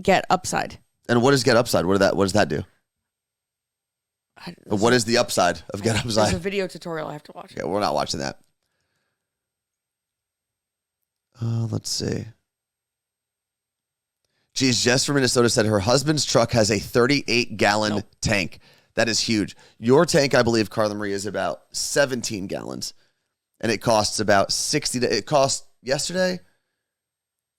Get Upside. And what is Get Upside? What does that do? What is the upside of Get Upside? There's a video tutorial I have to watch. Yeah, we're not watching that. Let's see. Geez, Jess from Minnesota said her husband's truck has a 38-gallon tank. That is huge. Your tank, I believe, Carla Marie, is about 17 gallons. And it costs about $60. It cost yesterday,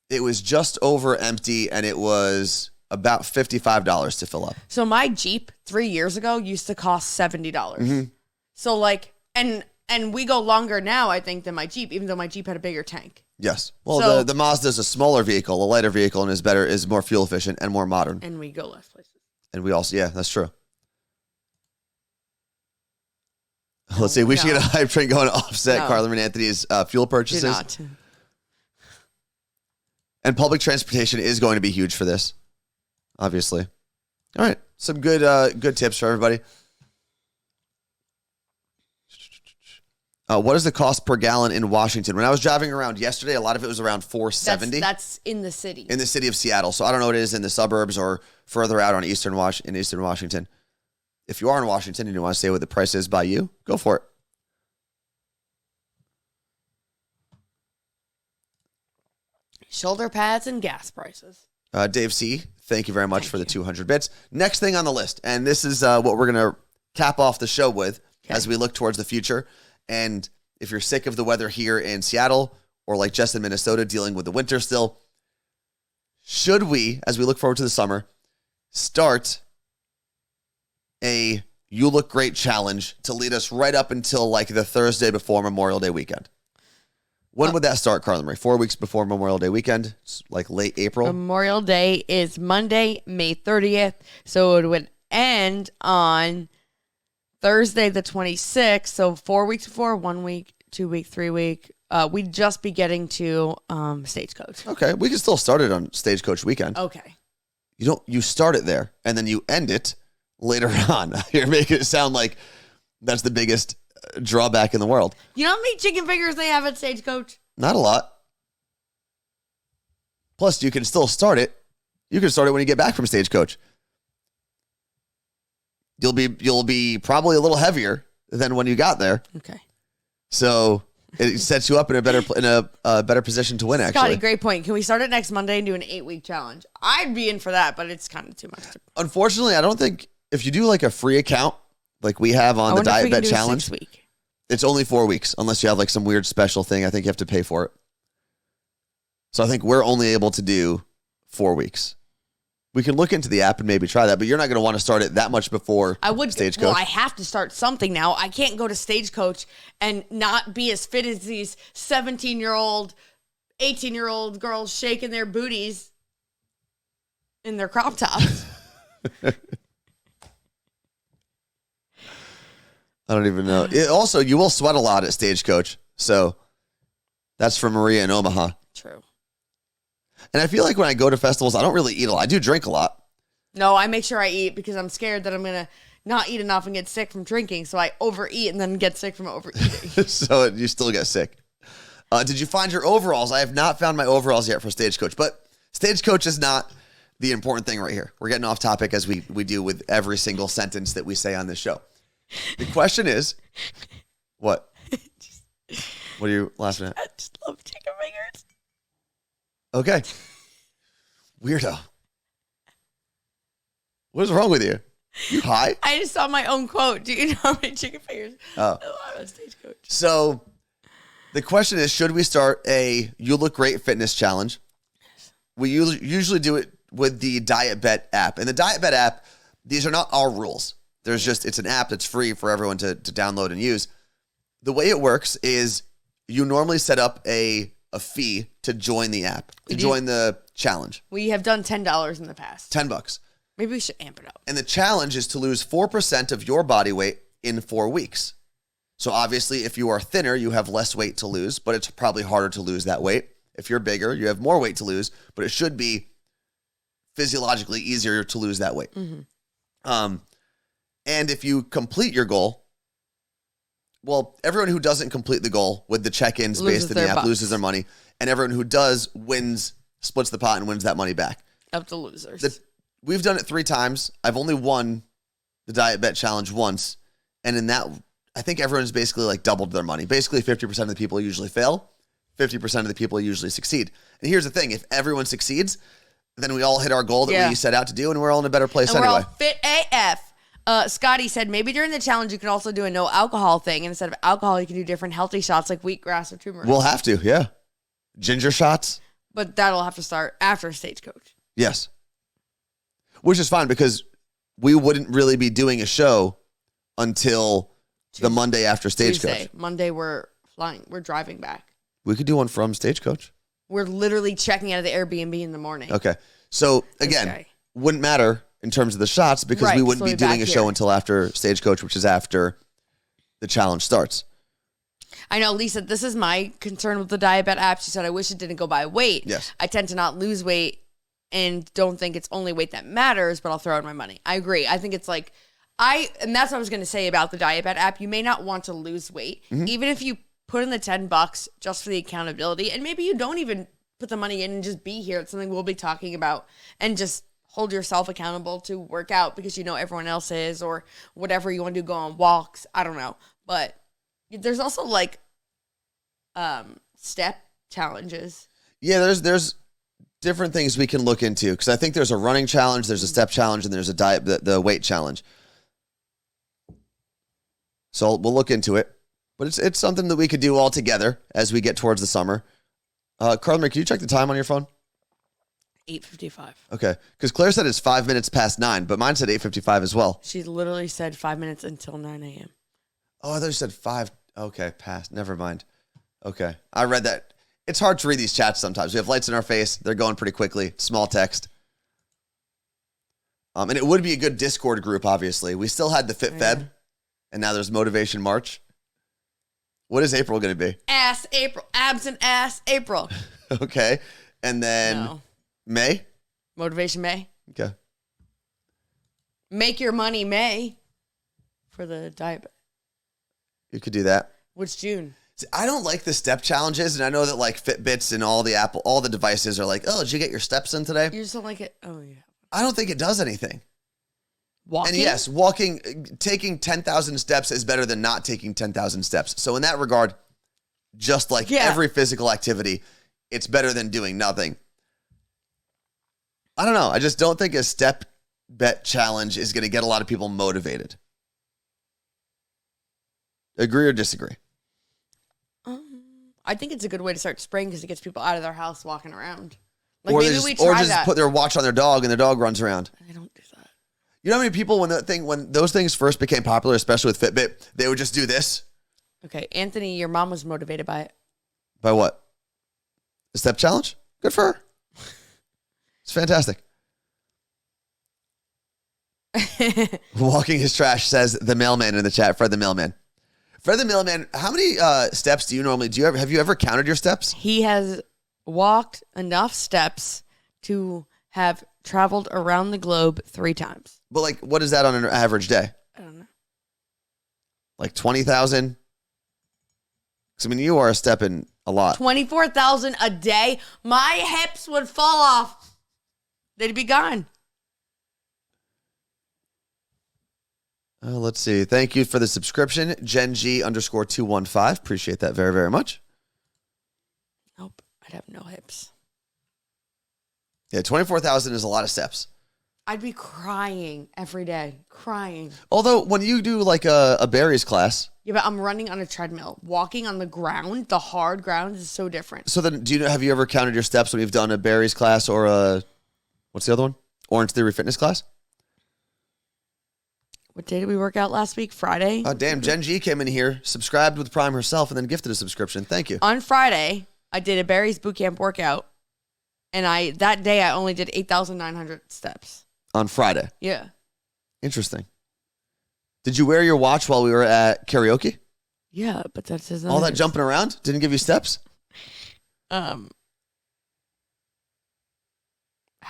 it was just over empty, and it was about $55 to fill up. So my Jeep 3 years ago used to cost $70. Mm-hmm. So like, and we go longer now, I think, than my Jeep, even though my Jeep had a bigger tank. Yes. Well, the Mazda is a smaller vehicle, a lighter vehicle, and is more fuel efficient and more modern. And we go less places. And we also, yeah, that's true. Let's see. We should get a hype train going to offset Carla and Anthony's fuel purchases. Do not. And public transportation is going to be huge for this, obviously. All right. Some good tips for everybody. What is the cost per gallon in Washington? When I was driving around yesterday, a lot of it was around $4.70. That's in the city. In the city of Seattle. So I don't know what it is in the suburbs or further out on Eastern Washington. If you are in Washington and you want to say what the price is by you, go for it. Shoulder pads and gas prices. Dave C., thank you very much for the 200 bits. Next thing on the list, and this is what we're going to cap off the show with as we look towards the future. And if you're sick of the weather here in Seattle or like Jess in Minnesota dealing with the winter still, should we, as we look forward to the summer, start a You Look Great challenge to lead us right up until like the Thursday before Memorial Day weekend? When would that start, Carla Marie? 4 weeks before Memorial Day weekend? It's like late April? Memorial Day is Monday, May 30th. So it would end on Thursday the 26th. So 4 weeks before, 1 week, 2 week, 3 week. We'd just be getting to Stagecoach. Okay, we can still start it on Stagecoach weekend. Okay. You start it there, and then you end it later on. You're making it sound like that's the biggest drawback in the world. You know how many chicken fingers they have at Stagecoach? Not a lot. Plus, you can still start it. You can start it when you get back from Stagecoach. You'll be probably a little heavier than when you got there. Okay. So it sets you up in a better position to win. Scotty, Actually, great point. Can we start it next Monday and do an 8-week challenge? I'd be in for that, but it's kind of too much. Unfortunately, I don't think if you do like a free account like we have on the Diet Bet Challenge, it's only 4 weeks unless you have like some weird special thing. I think you have to pay for it. So I think we're only able to do 4 weeks. We can look into the app and maybe try that, but you're not going to want to start it that much before Stagecoach. Well, I have to start something now. I can't go to Stagecoach and not be as fit as these 17-year-old, 18-year-old girls shaking their booties in their crop tops. I don't even know. Also, you will sweat a lot at Stagecoach. So that's from Maria in Omaha. True. And I feel like when I go to festivals, I don't really eat a lot. I do drink a lot. No, I make sure I eat because I'm scared that I'm going to not eat enough and get sick from drinking. So I overeat and then get sick from overeating. So you still get sick. Did you find your overalls? I have not found my overalls yet for Stagecoach, but Stagecoach is not the important thing right here. We're getting off topic as we do with every single sentence that we say on this show. The question is, what? What are you laughing at? I just love chicken fingers. Okay. Weirdo. What is wrong with you? You high? I just saw my own quote. Do you know how many chicken fingers? Oh. I'm on Stagecoach. So the question is, should we start a You Look Great fitness challenge? We usually do it with the Diet Bet app. And the Diet Bet app, these are not our rules. It's an app that's free for everyone to download and use. The way it works is you normally set up a fee to join the app, to join the challenge. We have done $10 in the past. $10. Maybe we should amp it up. And the challenge is to lose 4% of your body weight in 4 weeks. So obviously, if you are thinner, you have less weight to lose, but it's probably harder to lose that weight. If you're bigger, you have more weight to lose, but it should be physiologically easier to lose that weight. Mm-hmm. And if you complete your goal, well, everyone who doesn't complete the goal with the check-ins based in the app loses their money. And everyone who does splits the pot and wins that money back. Up to losers. We've done it 3 times. I've only won the Diet Bet Challenge once. And in that, I think everyone's basically like doubled their money. Basically, 50% of the people usually fail. 50% of the people usually succeed. And here's the thing. If everyone succeeds, then we all hit our goal that we set out to do, and we're all in a better place anyway. We're all fit AF. Scotty said maybe during the challenge you can also do a no alcohol thing. And instead of alcohol, you can do different healthy shots like wheatgrass or turmeric. We'll have to, yeah. Ginger shots. But that'll have to start after Stagecoach. Yes. Which is fine because we wouldn't really be doing a show until the Monday after Stagecoach. Monday we're flying. We're driving back. We could do one from Stagecoach. We're literally checking out of the Airbnb in the morning. Okay. So again, wouldn't matter in terms of the shots because we wouldn't be doing a show until after Stagecoach, which is after the challenge starts. I know, Lisa, this is my concern with the Diet Bet app. She said, I wish it didn't go by weight. Yes. I tend to not lose weight and don't think it's only weight that matters, but I'll throw in my money. I agree. I think it's like, and that's what I was going to say about the Diet Bet app. You may not want to lose weight. Mm-hmm. Even if you put in the $10 just for the accountability, and maybe you don't even put the money in and just be here. It's something we'll be talking about, and just hold yourself accountable to work out because you know everyone else is, or whatever you want to do, go on walks. I don't know. But there's also like step challenges. Yeah, there's different things we can look into because I think there's a running challenge, there's a step challenge, and there's a diet, the weight challenge. So we'll look into it, but it's something that we could do all together as we get towards the summer. Carla, can you check the time on your phone? 8:55. Okay, because Claire said it's 5 minutes past 9, but mine said 8:55 as well. She literally said 5 minutes until 9 a.m. Oh, I thought you said 5. Okay, past. Never mind. Okay, I read that. It's hard to read these chats sometimes. We have lights in our face. They're going pretty quickly. Small text. And it would be a good Discord group, obviously. We still had the Fit Feb, and now there's Motivation March. What is April going to be? Ass April. Abs and ass April. Okay. And then May? Motivation May. Okay. Make your money May for the diet. You could do that. What's June? See, I don't like the step challenges, and I know that like Fitbits and all the devices are like, oh, did you get your steps in today? You just don't like it. Oh yeah. I don't think it does anything. Walking. And yes, taking 10,000 steps is better than not taking 10,000 steps. So in that regard, just like every physical activity, it's better than doing nothing. I don't know. I just don't think a step bet challenge is going to get a lot of people motivated. Agree or disagree? I think it's a good way to start spring because it gets people out of their house walking around. Like Or maybe we try just that. put their watch on their dog and their dog runs around. I don't do that. You know how many people when those things first became popular, especially with Fitbit, they would just do this? Okay, Anthony, your mom was motivated by it. By what? A step challenge? Good for her. It's fantastic. Walking his trash, says the mailman in the chat. Fred the mailman. Fred the mailman, how many steps do you normally do? Have you ever counted your steps? He has walked enough steps to have traveled around the globe 3 times. But like, what is that on an average day? I don't know. Like 20,000? Because I mean, you are stepping a lot. 24,000 a day. My hips would fall off. They'd be gone. Let's see. Thank you for the subscription, Gen G _215. Appreciate that very, very much. Nope, I'd have no hips. Yeah, 24,000 is a lot of steps. I'd be crying every day. Crying. Although when you do like a berries class. Yeah, but I'm running on a treadmill. Walking on the ground, the hard ground is so different. So then, have you ever counted your steps when you've done a berries class or what's the other one? Orange Theory Fitness class? What day did we work out last week? Friday? Oh, damn. Gen G came in here, subscribed with Prime herself, and then gifted a subscription. Thank you. On Friday, I did a Barry's Bootcamp workout, and that day I only did 8,900 steps. On Friday? Yeah. Interesting. Did you wear your watch while we were at karaoke? Yeah, but that says all that jumping around didn't give you steps? How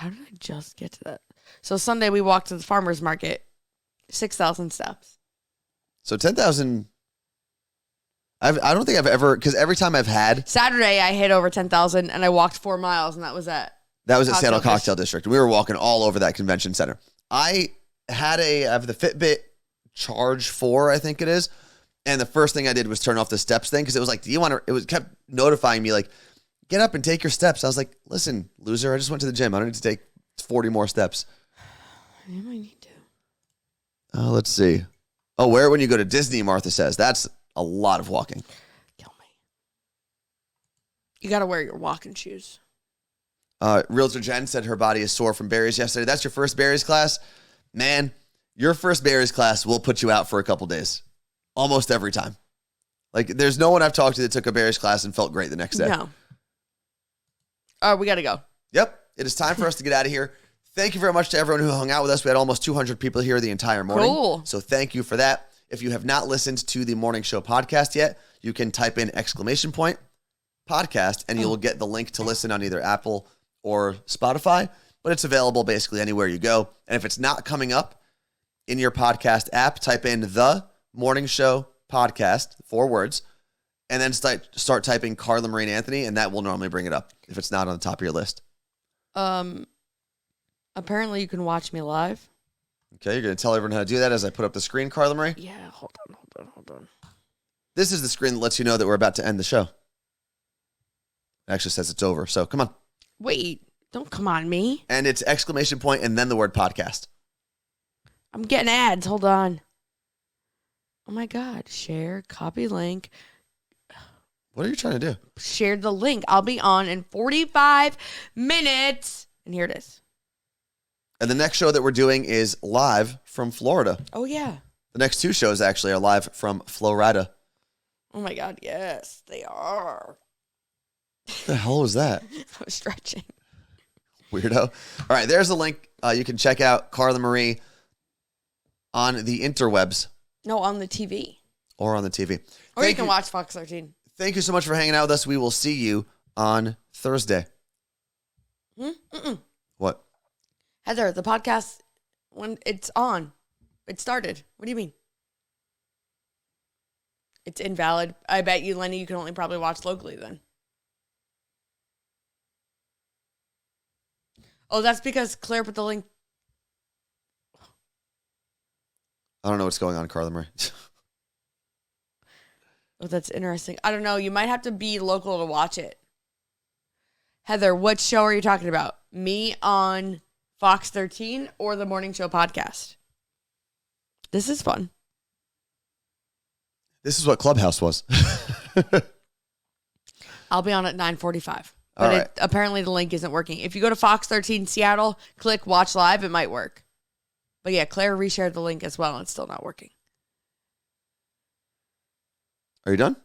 did I just get to that? So Sunday we walked to the farmer's market. 6,000 steps. So 10,000. I don't think I've ever, because every time I've had. Saturday I hit over 10,000 and I walked 4 miles, and that was at Seattle Cocktail District. We were walking all over that convention center. I have the Fitbit Charge 4, I think it is. And the first thing I did was turn off the steps thing because it was like, kept notifying me like, get up and take your steps. I was like, listen, loser, I just went to the gym. I don't need to take 40 more steps. You might need to. Let's see. Oh, wear it when you go to Disney, Martha says. That's a lot of walking. Kill me. You got to wear your walking shoes. Realtor Jen said her body is sore from berries yesterday. That's your first berries class? Man, your first berries class will put you out for a couple days. Almost every time. Like, there's no one I've talked to that took a berries class and felt great the next day. No. All right, we got to go. Yep. It is time for us to get out of here. Thank you very much to everyone who hung out with us. We had almost 200 people here the entire morning. Cool. So thank you for that. If you have not listened to the Morning Show podcast yet, you can type in !podcast and you'll get the link to listen on either Apple or Spotify. But it's available basically anywhere you go. And if it's not coming up in your podcast app, type in the Morning Show podcast, 4 words, and then start typing Carla Marie and Anthony, and that will normally bring it up if it's not on the top of your list. Apparently you can watch me live. Okay, you're going to tell everyone how to do that as I put up the screen, Carla Marie? Yeah, hold on. This is the screen that lets you know that we're about to end the show. It actually says it's over, so come on. Wait, don't come on me. And it's ! And then the word podcast. I'm getting ads. Hold on. Oh my God. Share, copy link. What are you trying to do? Share the link. I'll be on in 45 minutes. And here it is. And the next show that we're doing is live from Florida. Oh, yeah. The next 2 shows actually are live from Florida. Oh my God. Yes, they are. What the hell was that? I was stretching. Weirdo. All right, there's a link. You can check out Carla Marie on the interwebs. No, on the TV. Or on the TV. Or you can watch Fox 13. Thank you so much for hanging out with us. We will see you on Thursday. What? Heather, the podcast, when it's on, it started. What do you mean? It's invalid. I bet you, Lenny, you can only probably watch locally then. Oh, that's because Claire put the link. I don't know what's going on, Carla Marie. Oh, that's interesting. I don't know. You might have to be local to watch it. Heather, what show are you talking about? Me on Fox 13 or the Morning Show podcast? This is fun. This is what Clubhouse was. I'll be on at 9:45. All But right. apparently the link isn't working. If you go to Fox 13 Seattle, click watch live, it might work. But yeah, Claire reshared the link as well, and it's still not working. Are you done?